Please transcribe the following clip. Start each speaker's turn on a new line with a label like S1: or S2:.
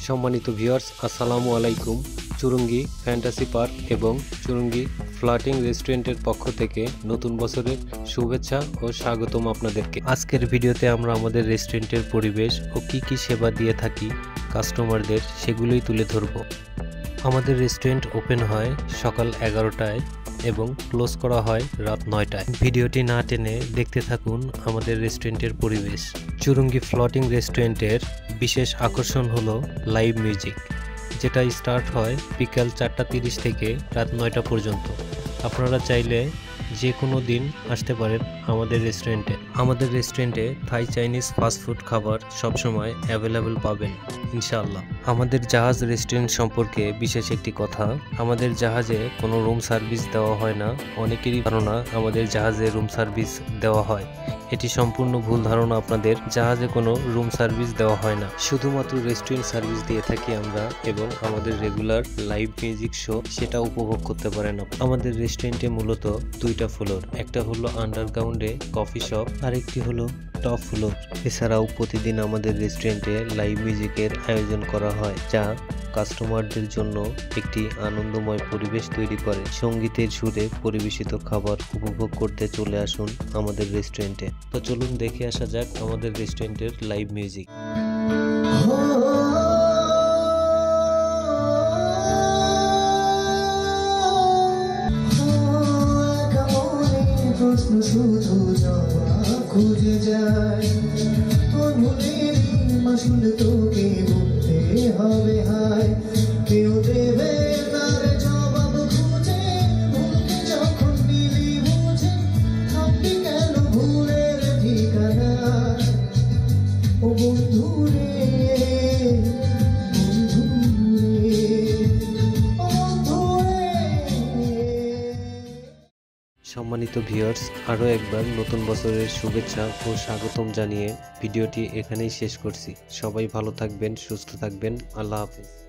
S1: সম্মানিত ভিউয়ার্স, আসসালামু আলাইকুম। চুরুঙ্গি ফ্যান্টাসি পার্ক এবং চুরুঙ্গি ফ্লোটিং রেস্টুরেন্টের পক্ষ থেকে নতুন বছরের শুভেচ্ছা ও স্বাগতম আপনাদেরকে। আজকের ভিডিওতে আমরা আমাদের রেস্টুরেন্টের পরিবেশ ও কি সেবা দিয়ে থাকি কাস্টমারদের সেগুলোই তুলে ধরব। আমাদের রেস্টুরেন্ট ওপেন হয় সকাল 11টায় এবং ক্লোজ করা হয় রাত 9টায়। ভিডিওটি না টেনে দেখতে থাকুন আমাদের রেস্টুরেন্টের পরিবেশ। চুরুঙ্গি ফ্লোটিং রেস্টুরেন্টের বিশেষ আকর্ষণ হলো লাইভ মিউজিক, যেটা স্টার্ট হয় বিকাল 4:30 থেকে রাত 9টা পর্যন্ত। আপনারা চাইলে যে কোনো দিন আসতে পারেন আমাদের রেস্টুরেন্টে। আমাদের রেস্টুরেন্টে থাই চাইনিজ ফাস্টফুড খাবার সবসময় অ্যাভেলেবেল পাবেন ইনশাআল্লাহ। আমাদের জাহাজ রেস্টুরেন্ট সম্পর্কে বিশেষ একটি কথা, আমাদের জাহাজে কোনো রুম সার্ভিস দেওয়া হয় না। অনেকেরই ধারণা আমাদের জাহাজে রুম সার্ভিস দেওয়া হয়, এটি সম্পূর্ণ ভুল ধারণা। আপনাদের জাহাজে কোনো রুম সার্ভিস দেওয়া হয় না, শুধুমাত্র রেস্টুরেন্ট সার্ভিস দিয়ে থাকি আমরা, এবং আমাদের রেগুলার লাইভ মিউজিক শো সেটা উপভোগ করতে পারেন। আমাদের রেস্টুরেন্টে মূলত দুইটা ফ্লোর, একটা হলো আন্ডারগ্রাউন্ডে কফি শপ, আরেকটি হলো টপ ফ্লোর। এছাড়াও প্রতিদিন আমাদের রেস্টুরেন্টে লাইভ মিউজিকের আয়োজন করা হয়, যা কাস্টমারদের জন্য একটি আনন্দময় পরিবেশ তৈরি করে। সঙ্গীতের সুরে পরিবেশিত খাবার উপভোগ করতে চলে আসুন আমাদের রেস্টুরেন্টে। তো চলুন দেখে আসা যাক আমাদের রেস্টুরেন্টের লাইভ মিউজিক।
S2: খুঁজে যায় তোর মনের মাসুল, তোকে বলতে হবে হায়, কেউ দেবে তার জবাব খুঁজে। ভুলকে যখন দিলি বুঝে, থাকবি কেন ভুলের ঠিকানা? ও বন্ধুরে,
S1: সম্মানিত ভিউয়ার্স, আরও একবার নতুন বছরের শুভেচ্ছা ও স্বাগতম জানিয়ে ভিডিওটি এখানেই শেষ করছি। সবাই ভালো থাকবেন, সুস্থ থাকবেন। আল্লাহ হাফেজ।